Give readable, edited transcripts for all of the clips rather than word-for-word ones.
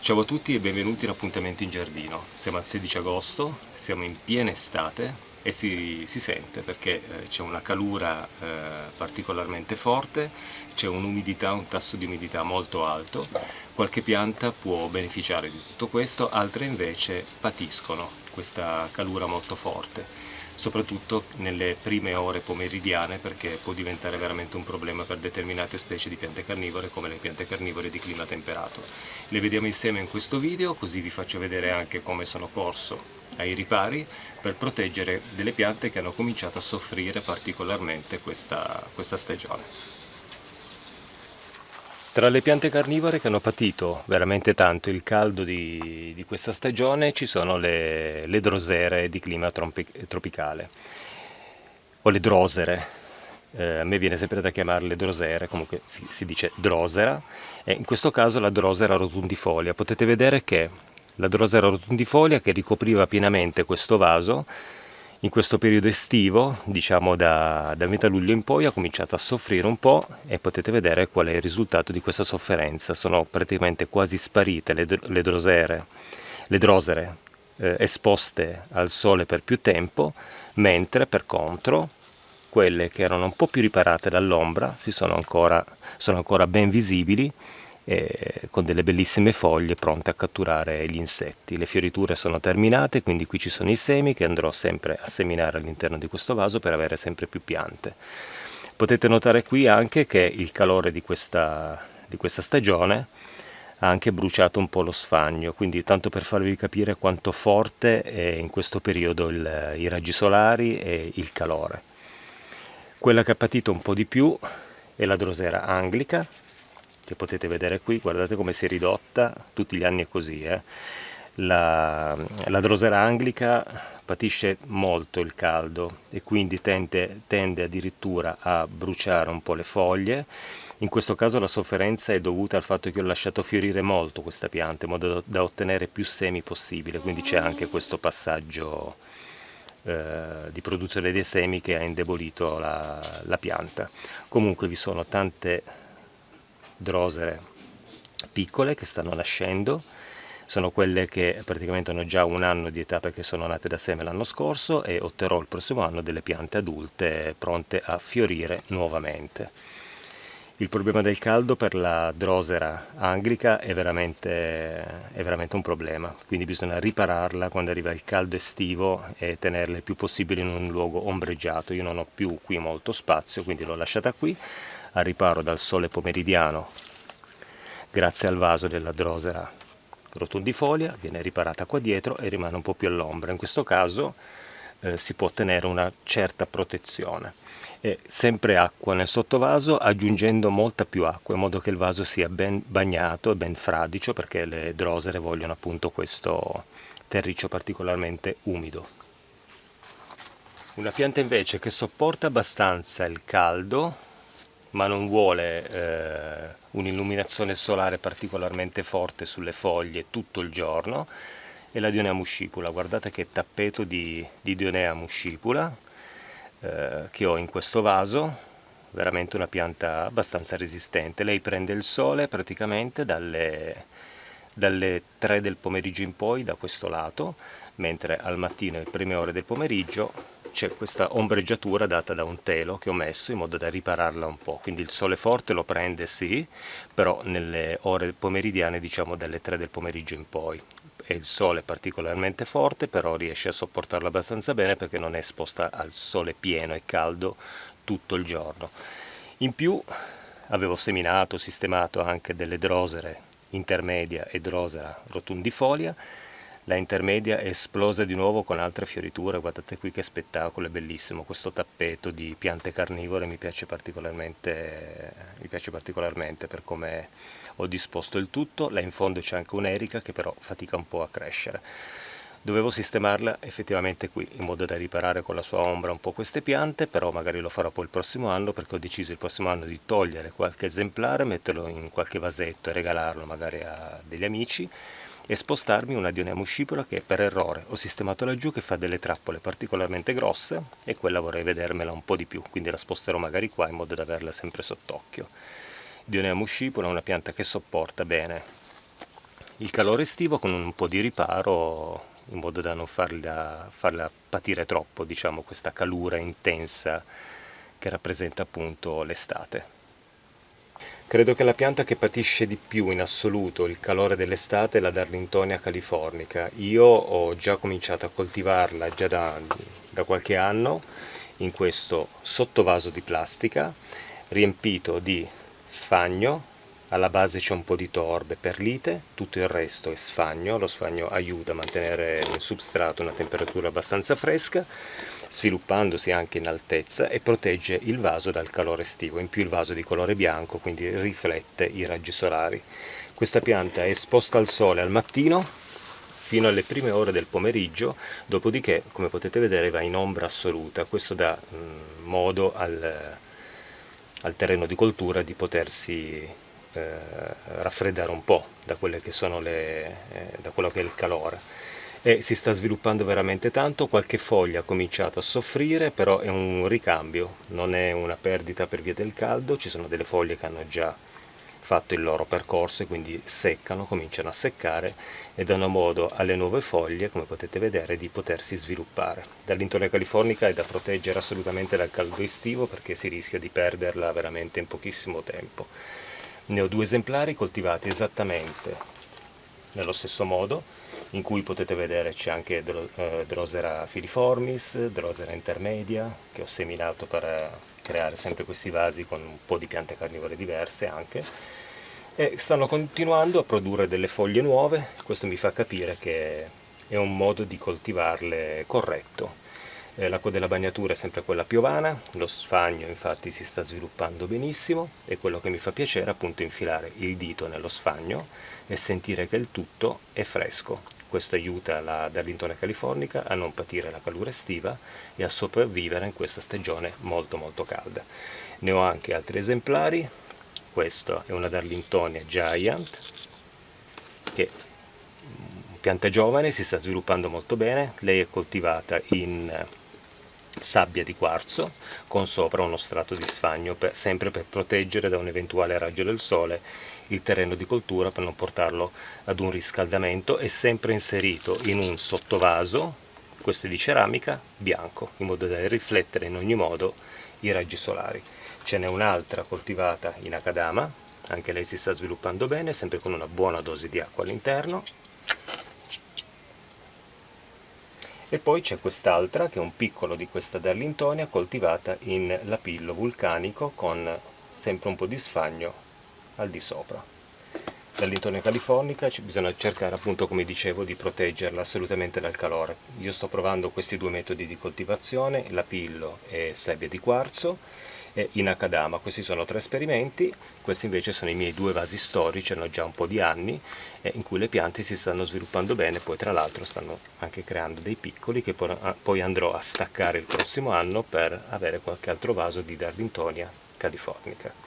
Ciao a tutti e benvenuti in Appuntamento in Giardino. Siamo al 16 agosto, siamo in piena estate e si sente perché c'è una calura particolarmente forte, c'è un'umidità, un tasso di umidità molto alto. Qualche pianta può beneficiare di tutto questo, altre invece patiscono questa calura molto forte, soprattutto nelle prime ore pomeridiane, perché può diventare veramente un problema per determinate specie di piante carnivore come le piante carnivore di clima temperato. Le vediamo insieme in questo video, così vi faccio vedere anche come sono corso ai ripari per proteggere delle piante che hanno cominciato a soffrire particolarmente questa stagione. Tra le piante carnivore che hanno patito veramente tanto il caldo di questa stagione ci sono le drosere di clima tropicale, o le drosere. A me viene sempre da chiamarle drosere, comunque si dice drosera, e in questo caso la drosera rotundifolia. Potete vedere che la drosera rotundifolia, che ricopriva pienamente questo vaso, in questo periodo estivo, diciamo da metà luglio in poi, ha cominciato a soffrire un po' e potete vedere qual è il risultato di questa sofferenza. Sono praticamente quasi sparite le drosere esposte al sole per più tempo, mentre per contro quelle che erano un po' più riparate dall'ombra sono ancora ben visibili, con delle bellissime foglie pronte a catturare gli insetti. Le fioriture sono terminate, quindi qui ci sono i semi che andrò sempre a seminare all'interno di questo vaso per avere sempre più piante. Potete notare qui anche che il calore di questa stagione ha anche bruciato un po' lo sfagno, quindi tanto per farvi capire quanto forte è in questo periodo i raggi solari e il calore. Quella che ha patito un po' di più è la drosera anglica, che potete vedere qui, guardate come si è ridotta, tutti gli anni è così. La drosera anglica patisce molto il caldo e quindi tende addirittura a bruciare un po' le foglie. In questo caso la sofferenza è dovuta al fatto che ho lasciato fiorire molto questa pianta in modo da ottenere più semi possibile, quindi c'è anche questo passaggio di produzione dei semi che ha indebolito la pianta. Comunque vi sono tante drosere piccole che stanno nascendo, sono quelle che praticamente hanno già un anno di età perché sono nate da seme l'anno scorso, e otterrò il prossimo anno delle piante adulte pronte a fiorire nuovamente. Il problema del caldo per la drosera anglica è veramente un problema, quindi bisogna ripararla quando arriva il caldo estivo e tenerla il più possibile in un luogo ombreggiato. Io non ho più qui molto spazio, quindi l'ho lasciata qui al riparo dal sole pomeridiano. Grazie al vaso della drosera rotundifolia viene riparata qua dietro e rimane un po' più all'ombra. In questo caso si può ottenere una certa protezione. E sempre acqua nel sottovaso, aggiungendo molta più acqua in modo che il vaso sia ben bagnato e ben fradicio, perché le drosere vogliono appunto questo terriccio particolarmente umido. Una pianta invece che sopporta abbastanza il caldo ma non vuole un'illuminazione solare particolarmente forte sulle foglie tutto il giorno è la Dionea muscipula. Guardate che tappeto di Dionea muscipula che ho in questo vaso, veramente una pianta abbastanza resistente. Lei prende il sole praticamente dalle 3 del pomeriggio in poi da questo lato, mentre al mattino e prime ore del pomeriggio c'è questa ombreggiatura data da un telo che ho messo in modo da ripararla un po'. Quindi il sole forte lo prende sì, però nelle ore pomeridiane, diciamo dalle 3 del pomeriggio in poi. E il sole è particolarmente forte, però riesce a sopportarlo abbastanza bene perché non è esposta al sole pieno e caldo tutto il giorno. In più avevo seminato, sistemato anche delle drosere intermedia e drosera rotundifolia. La intermedia è esplosa di nuovo con altre fioriture, guardate qui che spettacolo, è bellissimo questo tappeto di piante carnivore, mi piace particolarmente per come ho disposto il tutto. Là in fondo c'è anche un'erica che però fatica un po' a crescere. Dovevo sistemarla effettivamente qui, in modo da riparare con la sua ombra un po' queste piante, però magari lo farò poi il prossimo anno, perché ho deciso il prossimo anno di togliere qualche esemplare, metterlo in qualche vasetto e regalarlo magari a degli amici, e spostarmi una Dionea muscipula che per errore ho sistemato laggiù, che fa delle trappole particolarmente grosse, e quella vorrei vedermela un po' di più, quindi la sposterò magari qua in modo da averla sempre sott'occhio. Dionea muscipula è una pianta che sopporta bene il calore estivo con un po' di riparo, in modo da non farla patire troppo, diciamo, questa calura intensa che rappresenta appunto l'estate. Credo che la pianta che patisce di più in assoluto il calore dell'estate è la Darlingtonia californica. Io ho già cominciato a coltivarla già da qualche anno in questo sottovaso di plastica riempito di sfagno. Alla base c'è un po' di torbe, perlite, tutto il resto è sfagno. Lo sfagno aiuta a mantenere nel substrato una temperatura abbastanza fresca, sviluppandosi anche in altezza, e protegge il vaso dal calore estivo. In più il vaso è di colore bianco, quindi riflette i raggi solari. Questa pianta è esposta al sole al mattino fino alle prime ore del pomeriggio, dopodiché, come potete vedere, va in ombra assoluta. Questo dà modo al terreno di coltura di potersi raffreddare un po' da quelle che sono da quello che è il calore, e si sta sviluppando veramente tanto. Qualche foglia ha cominciato a soffrire, però è un ricambio, non è una perdita per via del caldo. Ci sono delle foglie che hanno già fatto il loro percorso e quindi seccano, cominciano a seccare e danno modo alle nuove foglie, come potete vedere, di potersi sviluppare. Dall'Intonia californica è da proteggere assolutamente dal caldo estivo, perché si rischia di perderla veramente in pochissimo tempo. Ne ho 2 esemplari coltivati esattamente nello stesso modo, in cui potete vedere c'è anche Drosera filiformis, Drosera intermedia, che ho seminato per creare sempre questi vasi con un po' di piante carnivore diverse anche, e stanno continuando a produrre delle foglie nuove. Questo mi fa capire che è un modo di coltivarle corretto. L'acqua della bagnatura è sempre quella piovana, lo sfagno infatti si sta sviluppando benissimo, e quello che mi fa piacere è appunto infilare il dito nello sfagno e sentire che il tutto è fresco. Questo aiuta la Darlingtonia californica a non patire la calura estiva e a sopravvivere in questa stagione molto molto calda. Ne ho anche altri esemplari. Questo è una Darlingtonia Giant, che pianta giovane, si sta sviluppando molto bene. Lei è coltivata in sabbia di quarzo con sopra uno strato di sfagno, sempre per proteggere da un eventuale raggio del sole il terreno di coltura, per non portarlo ad un riscaldamento. È sempre inserito in un sottovaso, questo è di ceramica, bianco, in modo da riflettere in ogni modo i raggi solari. Ce n'è un'altra coltivata in Akadama, anche lei si sta sviluppando bene, sempre con una buona dose di acqua all'interno. E poi c'è quest'altra, che è un piccolo di questa Darlingtonia, coltivata in lapillo vulcanico con sempre un po' di sfagno al di sopra. Darlingtonia californica bisogna cercare, appunto, come dicevo, di proteggerla assolutamente dal calore. Io sto provando questi 2 metodi di coltivazione, lapillo e sabbia di quarzo, e in Akadama. Questi sono 3 esperimenti. Questi invece sono i miei 2 vasi storici, hanno già un po' di anni, in cui le piante si stanno sviluppando bene. Poi tra l'altro stanno anche creando dei piccoli che poi andrò a staccare il prossimo anno per avere qualche altro vaso di Darlingtonia californica.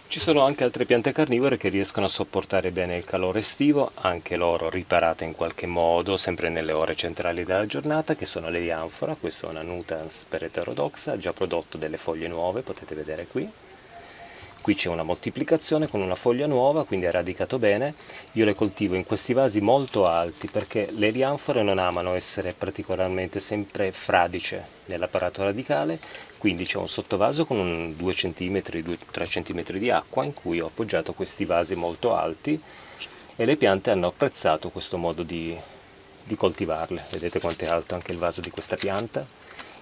Ci sono anche altre piante carnivore che riescono a sopportare bene il calore estivo, anche loro riparate in qualche modo, sempre nelle ore centrali della giornata, che sono le Lianfora. Questa è una Nutans per Heterodoxa, ha già prodotto delle foglie nuove, potete vedere qui. Qui c'è una moltiplicazione con una foglia nuova, quindi ha radicato bene. Io le coltivo in questi vasi molto alti, perché le lianfore non amano essere particolarmente sempre fradice nell'apparato radicale, quindi c'è un sottovaso con un 2 cm, 2-3 cm di acqua, in cui ho appoggiato questi vasi molto alti, e le piante hanno apprezzato questo modo di coltivarle. Vedete quanto è alto anche il vaso di questa pianta,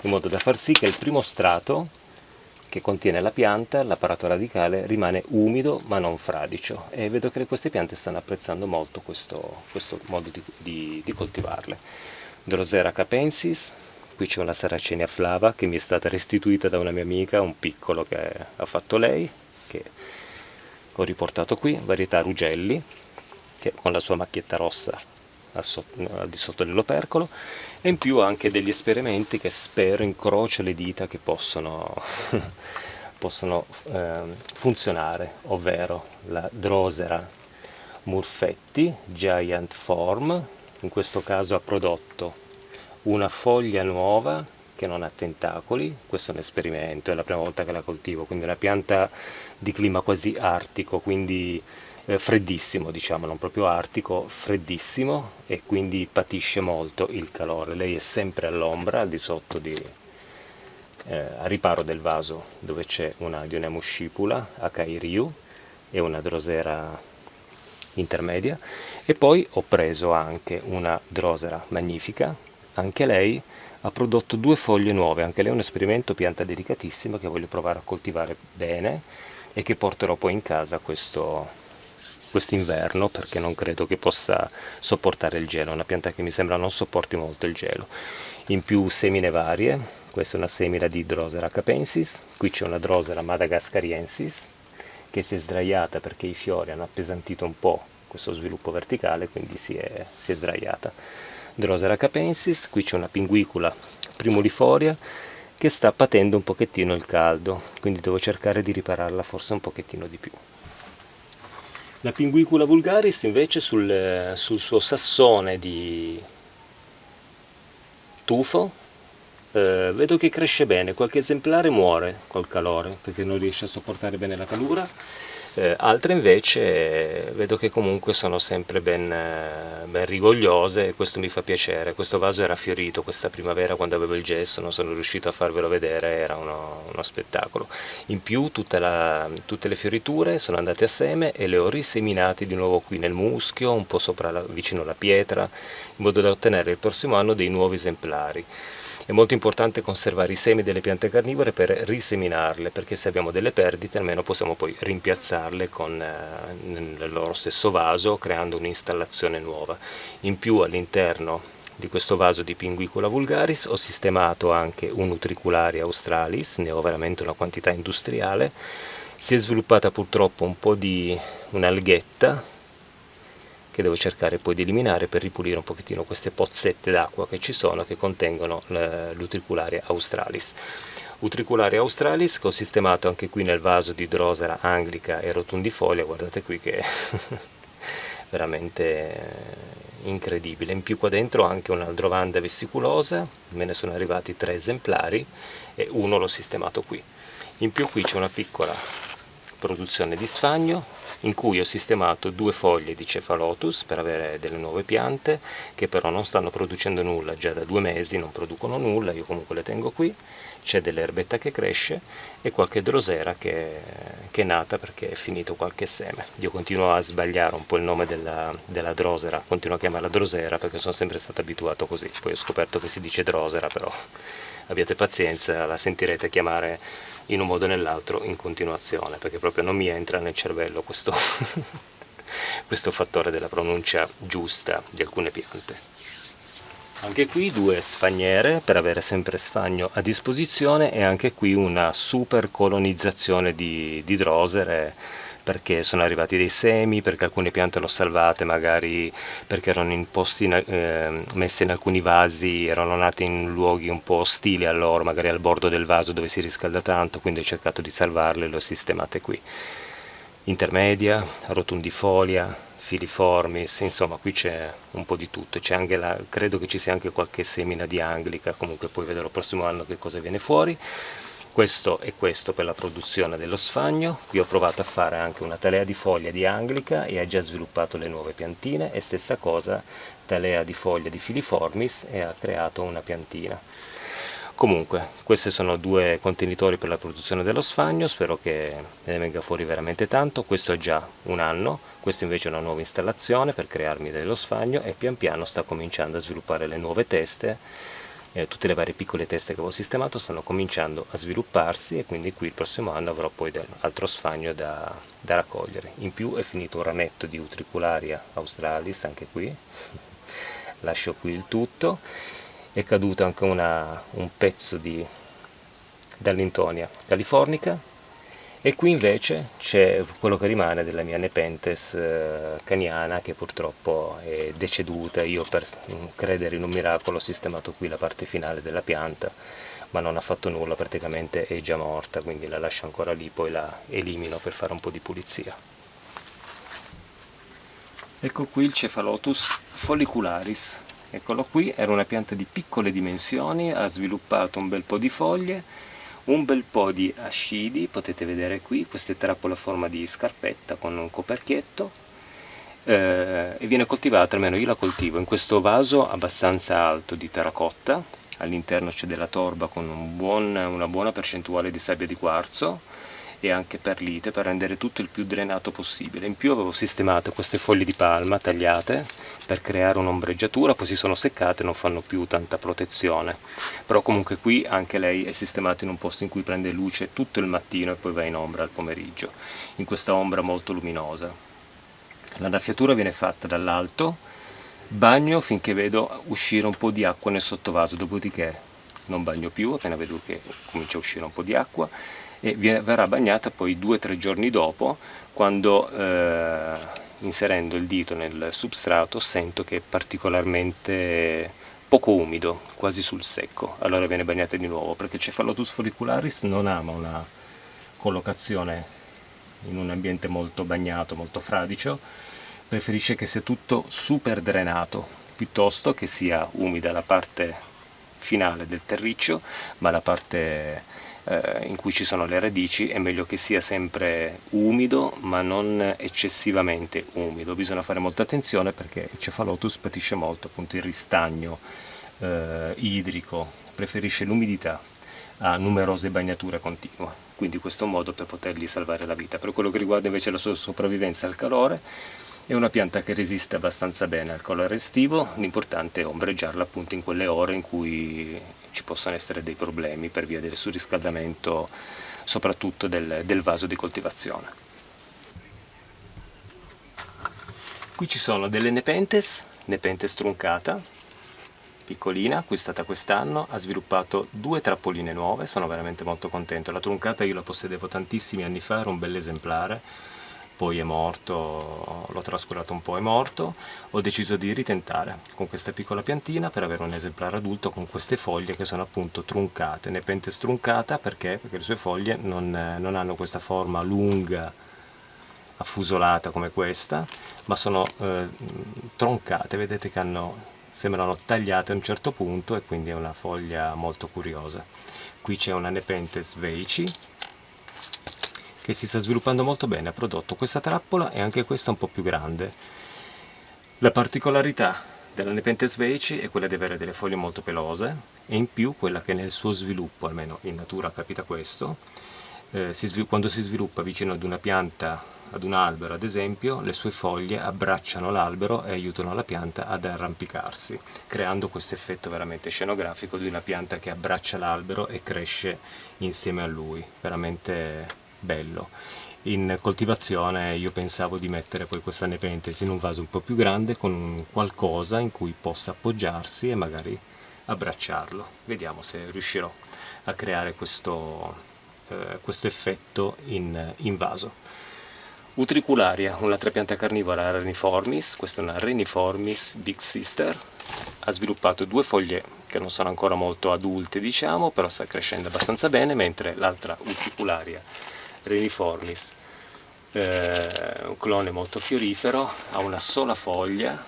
in modo da far sì che il primo strato che contiene la pianta, l'apparato radicale, rimane umido ma non fradicio, e vedo che queste piante stanno apprezzando molto questo modo di coltivarle. Drosera capensis, qui c'è una Sarracenia flava che mi è stata restituita da una mia amica, un piccolo che ha fatto lei, che ho riportato qui, varietà Rugelli, che con la sua macchietta rossa al di sotto dell'opercolo, e in più anche degli esperimenti che spero, incrocio le dita, che possono funzionare, ovvero la Drosera Murfetti Giant Form. In questo caso ha prodotto una foglia nuova che non ha tentacoli. Questo è un esperimento, è la prima volta che la coltivo, quindi è una pianta di clima quasi artico, quindi freddissimo, diciamo, non proprio artico, freddissimo, e quindi patisce molto il calore. Lei è sempre all'ombra, al di sotto a riparo del vaso dove c'è una Dionema scipula Akai Ryu e una Drosera intermedia, e poi ho preso anche una Drosera magnifica, anche lei ha prodotto 2 foglie nuove, anche lei è un esperimento, pianta delicatissima che voglio provare a coltivare bene e che porterò poi in casa quest'inverno, perché non credo che possa sopportare il gelo, è una pianta che mi sembra non sopporti molto il gelo. In più semine varie, questa è una semina di Drosera capensis, qui c'è una Drosera madagascariensis che si è sdraiata perché i fiori hanno appesantito un po' questo sviluppo verticale, quindi si è sdraiata. Drosera capensis, qui c'è una pinguicula primulifolia che sta patendo un pochettino il caldo, quindi devo cercare di ripararla forse un pochettino di più. La Pinguicula vulgaris invece sul suo sassone di tufo vedo che cresce bene, qualche esemplare muore col calore perché non riesce a sopportare bene la calura, altre invece vedo che comunque sono sempre ben rigogliose, e questo mi fa piacere. Questo vaso era fiorito questa primavera quando avevo il gesso, non sono riuscito a farvelo vedere, era uno spettacolo. In più tutte le fioriture sono andate a seme e le ho riseminate di nuovo qui nel muschio, un po' vicino alla pietra, in modo da ottenere il prossimo anno dei nuovi esemplari. È molto importante conservare i semi delle piante carnivore per riseminarle, perché se abbiamo delle perdite almeno possiamo poi rimpiazzarle nel loro stesso vaso, creando un'installazione nuova. In più all'interno di questo vaso di Pinguicula vulgaris ho sistemato anche un Utricularia australis, ne ho veramente una quantità industriale. Si è sviluppata purtroppo un po' di un'alghetta che devo cercare poi di eliminare per ripulire un pochettino queste pozzette d'acqua che ci sono, che contengono l'Utricularia australis. Utricularia australis che ho sistemato anche qui nel vaso di Drosera anglica e rotundifolia, guardate qui che veramente incredibile. In più qua dentro ho anche un'Aldrovanda vesiculosa, me ne sono arrivati 3 esemplari e uno l'ho sistemato qui. In più qui c'è una piccola produzione di sfagno in cui ho sistemato 2 foglie di Cephalotus per avere delle nuove piante che però non stanno producendo nulla, già da 2 mesi non producono nulla, io comunque le tengo qui. C'è dell'erbetta che cresce e qualche drosera che è nata perché è finito qualche seme. Io continuo a sbagliare un po' il nome della drosera, continuo a chiamarla drosera perché sono sempre stato abituato così, poi ho scoperto che si dice drosera, però abbiate pazienza, la sentirete chiamare in un modo o nell'altro in continuazione, perché proprio non mi entra nel cervello questo, questo fattore della pronuncia giusta di alcune piante. Anche qui 2 sfagniere per avere sempre sfagno a disposizione, e anche qui una super colonizzazione di drosere, perché sono arrivati dei semi, perché alcune piante l'ho salvate, magari perché erano in posti messe in alcuni vasi, erano nate in luoghi un po' ostili a loro, magari al bordo del vaso dove si riscalda tanto, quindi ho cercato di salvarle e le ho sistemate qui. Intermedia, rotundifolia, filiformis, insomma qui c'è un po' di tutto, c'è anche credo che ci sia anche qualche semina di anglica, comunque poi vedrò il prossimo anno che cosa viene fuori. Questo è questo per la produzione dello sfagno. Qui ho provato a fare anche una talea di foglia di anglica e ha già sviluppato le nuove piantine, e stessa cosa talea di foglia di filiformis e ha creato una piantina. Comunque, questi sono 2 contenitori per la produzione dello sfagno, spero che ne venga fuori veramente tanto. Questo è già un anno, questo invece è una nuova installazione per crearmi dello sfagno, e pian piano sta cominciando a sviluppare le nuove teste, tutte le varie piccole teste che avevo sistemato stanno cominciando a svilupparsi, e quindi qui il prossimo anno avrò poi altro sfagno da raccogliere. In più è finito un rametto di Utricularia australis, anche qui, lascio qui il tutto. È caduto anche un pezzo di Dallintonia californica, e qui invece c'è quello che rimane della mia Nepenthes caniana, che purtroppo è deceduta. Io, per credere in un miracolo, ho sistemato qui la parte finale della pianta, ma non ha fatto nulla, praticamente è già morta, quindi la lascio ancora lì, poi la elimino per fare un po' di pulizia. Ecco qui il Cephalotus follicularis. Eccolo qui, era una pianta di piccole dimensioni, ha sviluppato un bel po' di foglie, un bel po' di ascidi, potete vedere qui, queste trappole a forma di scarpetta con un coperchietto, e viene coltivata, almeno io la coltivo, in questo vaso abbastanza alto di terracotta. All'interno c'è della torba con una buona percentuale di sabbia di quarzo e anche perlite per rendere tutto il più drenato possibile. In più avevo sistemato queste foglie di palma tagliate per creare un'ombreggiatura, poi si sono seccate e non fanno più tanta protezione. Però comunque qui anche lei è sistemata in un posto in cui prende luce tutto il mattino e poi va in ombra al pomeriggio, in questa ombra molto luminosa. L'annaffiatura viene fatta dall'alto, bagno finché vedo uscire un po' di acqua nel sottovaso, dopodiché non bagno più appena vedo che comincia a uscire un po' di acqua, e verrà bagnata poi 2-3 giorni dopo, quando inserendo il dito nel substrato sento che è particolarmente poco umido, quasi sul secco, allora viene bagnata di nuovo, perché il Cephalotus follicularis non ama una collocazione in un ambiente molto bagnato, molto fradicio, preferisce che sia tutto super drenato, piuttosto che sia umida la parte finale del terriccio, ma la parte in cui ci sono le radici è meglio che sia sempre umido, ma non eccessivamente umido. Bisogna fare molta attenzione perché il Cephalotus patisce molto appunto il ristagno idrico, preferisce l'umidità a numerose bagnature continue, quindi questo modo per potergli salvare la vita. Per quello che riguarda invece la sua sopravvivenza al calore, è una pianta che resiste abbastanza bene al calore estivo, l'importante è ombreggiarla appunto in quelle ore in cui ci possono essere dei problemi per via del surriscaldamento, soprattutto del vaso di coltivazione. Qui ci sono delle Nepenthes truncata, piccolina, acquistata quest'anno, ha sviluppato 2 trappoline nuove, sono veramente molto contento. La truncata io la possedevo tantissimi anni fa, era un bel esemplare, poi è morto, l'ho trascurato un po', è morto, ho deciso di ritentare con questa piccola piantina per avere un esemplare adulto con queste foglie che sono appunto truncate. Nepenthes truncata perché le sue foglie non hanno questa forma lunga, affusolata come questa, ma sono troncate, vedete che sembrano tagliate a un certo punto e quindi è una foglia molto curiosa. Qui c'è una Nepenthes veici che si sta sviluppando molto bene, ha prodotto questa trappola e anche questa un po' più grande. La particolarità della Nepenthes veici è quella di avere delle foglie molto pelose e in più quella che nel suo sviluppo, almeno in natura capita questo, quando si sviluppa vicino ad una pianta, ad un albero ad esempio, le sue foglie abbracciano l'albero e aiutano la pianta ad arrampicarsi, creando questo effetto veramente scenografico di una pianta che abbraccia l'albero e cresce insieme a lui, veramente bello. In coltivazione io pensavo di mettere poi questa Nepenthes in un vaso un po' più grande con qualcosa in cui possa appoggiarsi e magari abbracciarlo. Vediamo se riuscirò a creare questo effetto in vaso. Utricularia, un'altra pianta carnivora reniformis, questa è una Reniformis Big Sister, ha sviluppato 2 foglie che non sono ancora molto adulte diciamo, però sta crescendo abbastanza bene, mentre l'altra Utricularia Reniformis, un clone molto fiorifero, ha una sola foglia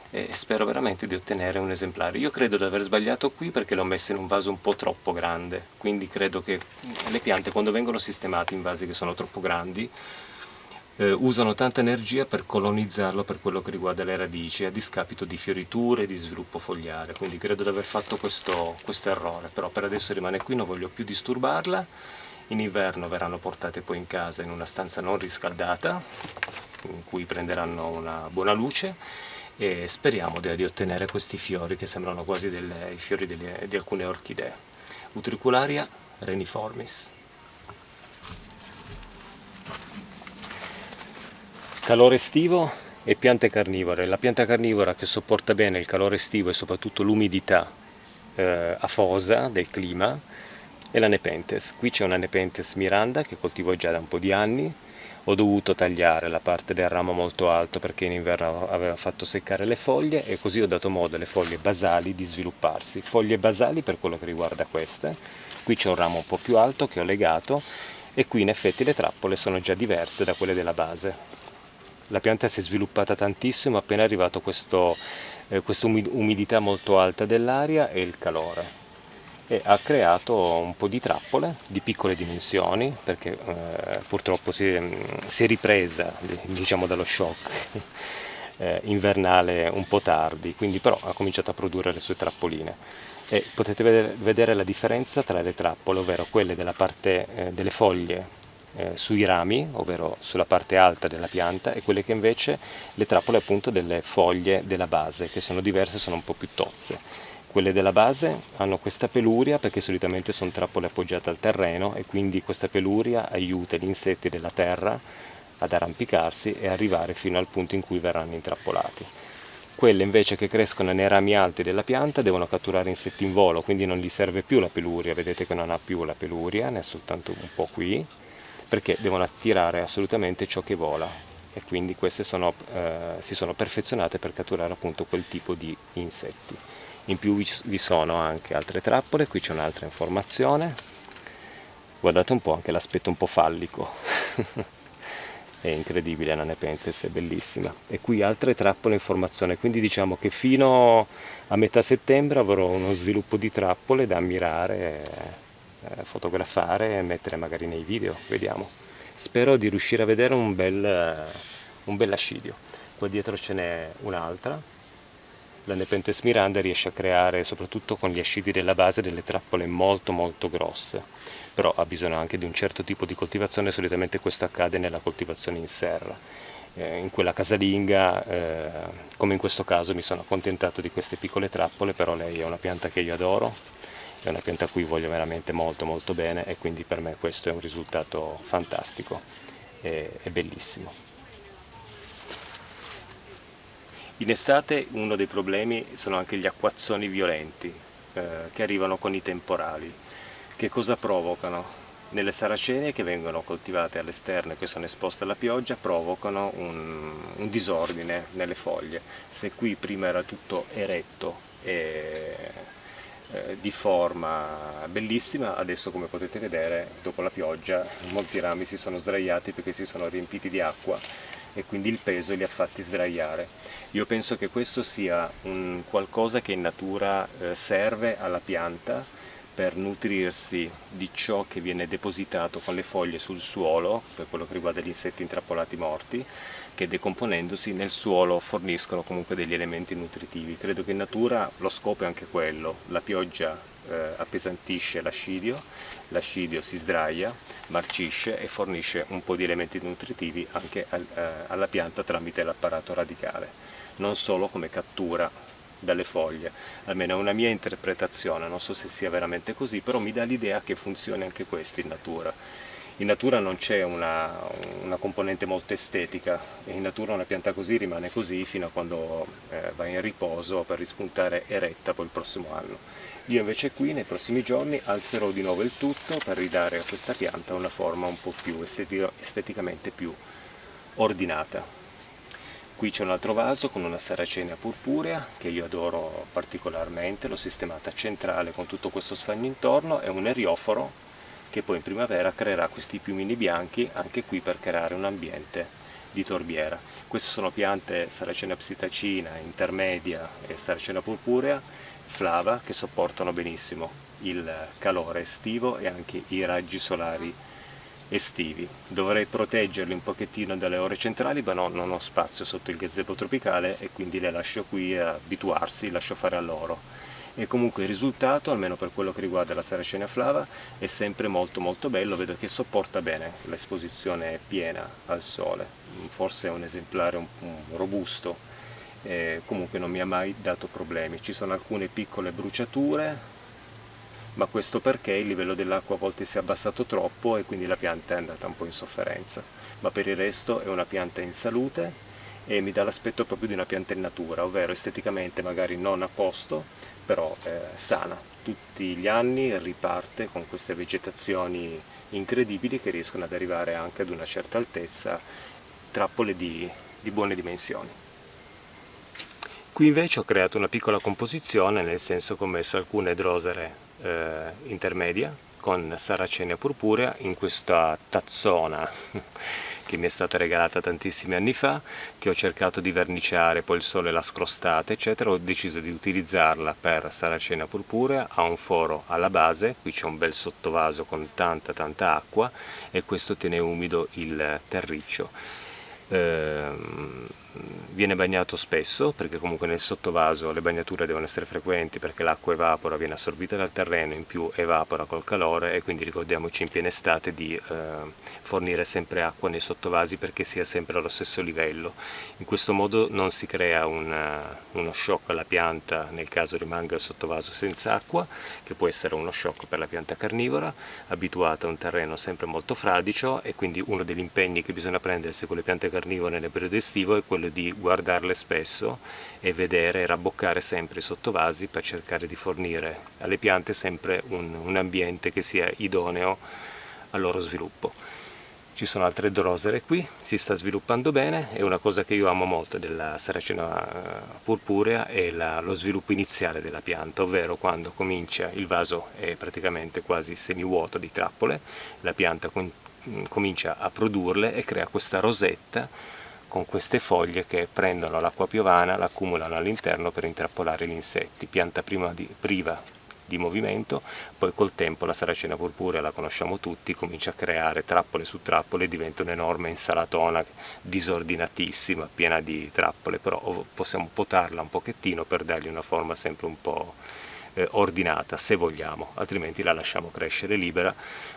e spero veramente di ottenere un esemplare. Io credo di aver sbagliato qui perché l'ho messa in un vaso un po' troppo grande, quindi credo che le piante quando vengono sistemate in vasi che sono troppo grandi usano tanta energia per colonizzarlo per quello che riguarda le radici, a discapito di fioriture e di sviluppo fogliare, quindi credo di aver fatto questo errore, però per adesso rimane qui, non voglio più disturbarla. In inverno verranno portate poi in casa in una stanza non riscaldata, in cui prenderanno una buona luce e speriamo di ottenere questi fiori che sembrano quasi i fiori di alcune orchidee. Utricularia reniformis. Calore estivo e piante carnivore. La pianta carnivora che sopporta bene il calore estivo e soprattutto l'umidità afosa del clima è la Nepenthes. Qui c'è una Nepenthes Miranda che coltivo già da un po' di anni. Ho dovuto tagliare la parte del ramo molto alto perché in inverno aveva fatto seccare le foglie e così ho dato modo alle foglie basali di svilupparsi. Foglie basali per quello che riguarda queste. Qui c'è un ramo un po' più alto che ho legato e qui in effetti le trappole sono già diverse da quelle della base. La pianta si è sviluppata tantissimo appena è arrivato questa umidità molto alta dell'aria e il calore. e ha creato un po' di trappole di piccole dimensioni perché purtroppo si è ripresa, diciamo, dallo shock invernale un po' tardi, quindi però ha cominciato a produrre le sue trappoline e potete vedere la differenza tra le trappole, ovvero quelle della parte delle foglie sui rami, ovvero sulla parte alta della pianta, e quelle che invece le trappole appunto delle foglie della base, che sono diverse, sono un po' più tozze. Quelle della base hanno questa peluria perché solitamente sono trappole appoggiate al terreno e quindi questa peluria aiuta gli insetti della terra ad arrampicarsi e arrivare fino al punto in cui verranno intrappolati. Quelle invece che crescono nei rami alti della pianta devono catturare insetti in volo, quindi non gli serve più la peluria, vedete che non ha più la peluria, ne ha soltanto un po' qui, perché devono attirare assolutamente ciò che vola e quindi queste si sono perfezionate per catturare appunto quel tipo di insetti. In più vi sono anche altre trappole, qui c'è un'altra informazione, guardate un po' anche l'aspetto un po' fallico, è incredibile, non ne pensi, è bellissima. E qui altre trappole in formazione, quindi diciamo che fino a metà settembre avrò uno sviluppo di trappole da ammirare, fotografare e mettere magari nei video, vediamo. Spero di riuscire a vedere un bel ascidio. Qua dietro ce n'è un'altra. La Nepenthes miranda riesce a creare, soprattutto con gli ascidi della base, delle trappole molto molto grosse, però ha bisogno anche di un certo tipo di coltivazione, solitamente questo accade nella coltivazione in serra. In quella casalinga, come in questo caso, mi sono accontentato di queste piccole trappole, però lei è una pianta che io adoro, è una pianta a cui voglio veramente molto molto bene e quindi per me questo è un risultato fantastico, è bellissimo. In estate uno dei problemi sono anche gli acquazzoni violenti che arrivano con i temporali. Che cosa provocano? Nelle saracenie che vengono coltivate all'esterno e che sono esposte alla pioggia provocano un disordine nelle foglie. Se qui prima era tutto eretto e di forma bellissima, adesso come potete vedere dopo la pioggia molti rami si sono sdraiati perché si sono riempiti di acqua e quindi il peso li ha fatti sdraiare. Io penso che questo sia un qualcosa che in natura serve alla pianta per nutrirsi di ciò che viene depositato con le foglie sul suolo, per quello che riguarda gli insetti intrappolati morti, che decomponendosi nel suolo forniscono comunque degli elementi nutritivi. Credo che in natura lo scopo è anche quello, la pioggia appesantisce l'ascidio si sdraia, marcisce e fornisce un po' di elementi nutritivi anche alla pianta tramite l'apparato radicale, non solo come cattura dalle foglie, almeno è una mia interpretazione, non so se sia veramente così, però mi dà l'idea che funzioni anche questo in natura. In natura non c'è una componente molto estetica, in natura una pianta così rimane così fino a quando va in riposo per rispuntare eretta poi il prossimo anno. Io invece qui nei prossimi giorni alzerò di nuovo il tutto per ridare a questa pianta una forma un po' più esteticamente più ordinata. Qui c'è un altro vaso con una saracenia purpurea che io adoro particolarmente, l'ho sistemata centrale con tutto questo sfagno intorno, è un erioforo che poi in primavera creerà questi piumini bianchi anche qui per creare un ambiente di torbiera. Queste sono piante saracenia psitacina, intermedia e saracenia purpurea, flava, che sopportano benissimo il calore estivo e anche i raggi solari estivi. Dovrei proteggerli un pochettino dalle ore centrali, ma no, non ho spazio sotto il gazebo tropicale e quindi le lascio qui a abituarsi, lascio fare a loro. E comunque il risultato, almeno per quello che riguarda la saracenia flava, è sempre molto molto bello, vedo che sopporta bene l'esposizione piena al sole, forse è un esemplare un robusto, comunque non mi ha mai dato problemi. Ci sono alcune piccole bruciature, ma questo perché il livello dell'acqua a volte si è abbassato troppo e quindi la pianta è andata un po' in sofferenza, ma per il resto è una pianta in salute e mi dà l'aspetto proprio di una pianta in natura, ovvero esteticamente magari non a posto, però sana. Tutti gli anni riparte con queste vegetazioni incredibili che riescono ad arrivare anche ad una certa altezza, trappole di buone dimensioni. Qui invece ho creato una piccola composizione, nel senso che ho messo alcune drosere intermedia con saracenia purpurea in questa tazzona che mi è stata regalata tantissimi anni fa, che ho cercato di verniciare, poi il sole l'ha scrostata eccetera. Ho deciso di utilizzarla per Saracenia purpurea. Ha un foro alla base, qui c'è un bel sottovaso con tanta acqua e questo tiene umido il terriccio. Viene bagnato spesso, perché comunque nel sottovaso le bagnature devono essere frequenti, perché l'acqua evapora, viene assorbita dal terreno, in più evapora col calore, e quindi ricordiamoci in piena estate di fornire sempre acqua nei sottovasi perché sia sempre allo stesso livello. In questo modo non si crea uno shock alla pianta nel caso rimanga il sottovaso senza acqua, che può essere uno shock per la pianta carnivora abituata a un terreno sempre molto fradicio. E quindi uno degli impegni che bisogna prendersi con le piante carnivore nel periodo estivo è quello di guardarle spesso e vedere e rabboccare sempre i sottovasi per cercare di fornire alle piante sempre un ambiente che sia idoneo al loro sviluppo. Ci sono altre drosere qui, si sta sviluppando bene, e una cosa che io amo molto della Saracenia purpurea è lo sviluppo iniziale della pianta, ovvero quando comincia, il vaso è praticamente quasi semivuoto di trappole, la pianta comincia a produrle e crea questa rosetta con queste foglie che prendono l'acqua piovana, l'accumulano all'interno per intrappolare gli insetti. Pianta priva di movimento, poi col tempo la Saracenia purpurea, la conosciamo tutti, comincia a creare trappole su trappole, diventa un'enorme insalatona disordinatissima, piena di trappole, però possiamo potarla un pochettino per dargli una forma sempre un po' ordinata, se vogliamo, altrimenti la lasciamo crescere libera,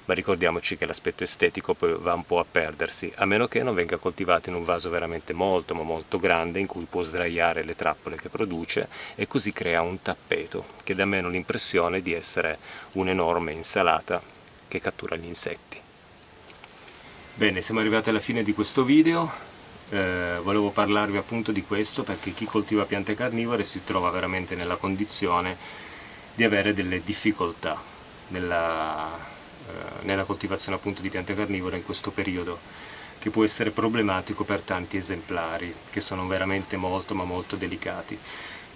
ma ricordiamoci che l'aspetto estetico poi va un po' a perdersi, a meno che non venga coltivata in un vaso veramente molto ma molto grande, in cui può sdraiare le trappole che produce, e così crea un tappeto che dà meno l'impressione di essere un'enorme insalata che cattura gli insetti. Bene, siamo arrivati alla fine di questo video. Volevo parlarvi appunto di questo perché chi coltiva piante carnivore si trova veramente nella condizione di avere delle difficoltà nella coltivazione appunto di piante carnivore in questo periodo, che può essere problematico per tanti esemplari che sono veramente molto ma molto delicati.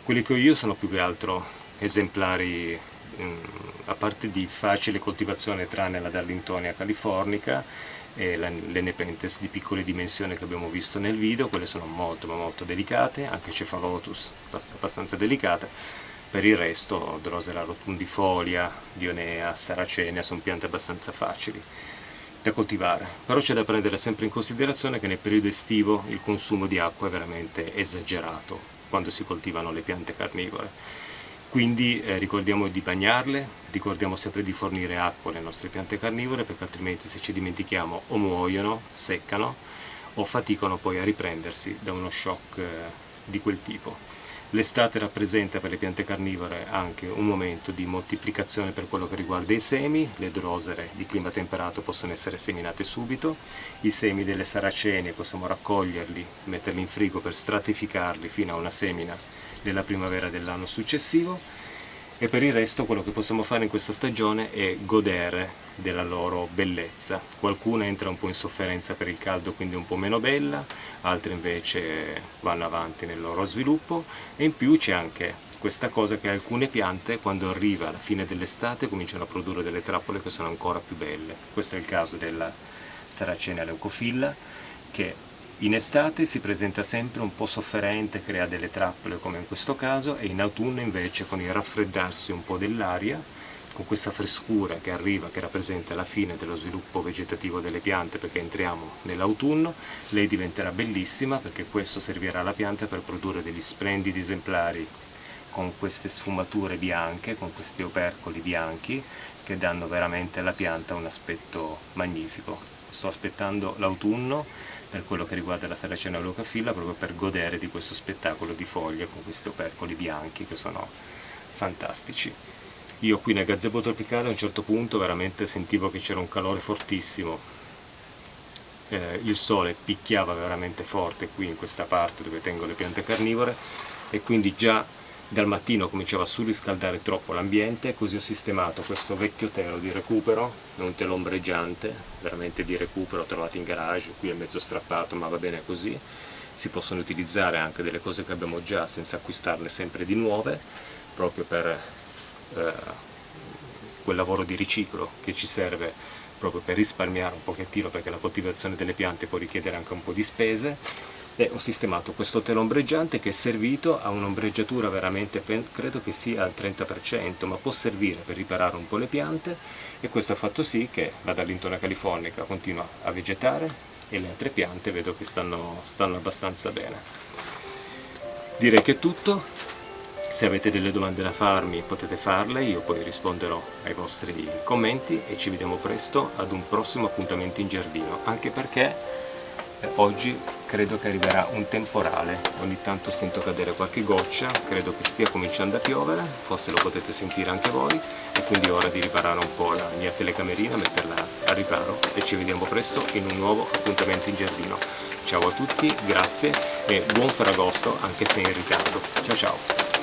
Quelli che ho io sono più che altro esemplari a parte di facile coltivazione, tranne la Darlingtonia californica e le Nepenthes di piccole dimensioni che abbiamo visto nel video. Quelle sono molto ma molto delicate, anche Cephalotus abbastanza delicata. Per il resto Drosera rotundifolia, Dionea, Saracenia sono piante abbastanza facili da coltivare, però c'è da prendere sempre in considerazione che nel periodo estivo il consumo di acqua è veramente esagerato quando si coltivano le piante carnivore. Quindi ricordiamo di bagnarle, ricordiamo sempre di fornire acqua alle nostre piante carnivore, perché altrimenti se ci dimentichiamo o muoiono, seccano, o faticano poi a riprendersi da uno shock di quel tipo. L'estate rappresenta per le piante carnivore anche un momento di moltiplicazione per quello che riguarda i semi. Le drosere di clima temperato possono essere seminate subito, i semi delle saracenie possiamo raccoglierli, metterli in frigo per stratificarli fino a una semina della primavera dell'anno successivo, e per il resto quello che possiamo fare in questa stagione è godere della loro bellezza. Qualcuna entra un po' in sofferenza per il caldo, quindi un po' meno bella, altre invece vanno avanti nel loro sviluppo, e in più c'è anche questa cosa che alcune piante quando arriva alla fine dell'estate cominciano a produrre delle trappole che sono ancora più belle. Questo è il caso della Saracenia leucophylla, che in estate si presenta sempre un po' sofferente, crea delle trappole come in questo caso, e in autunno invece, con il raffreddarsi un po' dell'aria, con questa frescura che arriva, che rappresenta la fine dello sviluppo vegetativo delle piante, perché entriamo nell'autunno, lei diventerà bellissima, perché questo servirà alla pianta per produrre degli splendidi esemplari con queste sfumature bianche, con questi opercoli bianchi che danno veramente alla pianta un aspetto magnifico. Sto aspettando l'autunno per quello che riguarda la Saracenia leucophylla, proprio per godere di questo spettacolo di foglie con questi opercoli bianchi che sono fantastici. Io qui nel gazebo tropicale a un certo punto veramente sentivo che c'era un calore fortissimo, il sole picchiava veramente forte qui in questa parte dove tengo le piante carnivore, e quindi già dal mattino cominciava a surriscaldare troppo l'ambiente. Così ho sistemato questo vecchio telo di recupero, un telo ombreggiante, veramente di recupero, trovato in garage, qui è mezzo strappato ma va bene così. Si possono utilizzare anche delle cose che abbiamo già senza acquistarne sempre di nuove, proprio per quel lavoro di riciclo che ci serve proprio per risparmiare un pochettino, perché la coltivazione delle piante può richiedere anche un po' di spese, e ho sistemato questo telo ombreggiante che è servito a un'ombreggiatura veramente, credo che sia al 30%, ma può servire per riparare un po' le piante, e questo ha fatto sì che la Darlington californica continua a vegetare e le altre piante vedo che stanno abbastanza bene. Direi che è tutto. Se avete delle domande da farmi potete farle, io poi risponderò ai vostri commenti e ci vediamo presto ad un prossimo appuntamento in giardino, anche perché oggi credo che arriverà un temporale, ogni tanto sento cadere qualche goccia, credo che stia cominciando a piovere, forse lo potete sentire anche voi, e quindi è ora di riparare un po' la mia telecamerina, metterla a riparo, e ci vediamo presto in un nuovo appuntamento in giardino. Ciao a tutti, grazie e buon Ferragosto anche se in ritardo. Ciao ciao!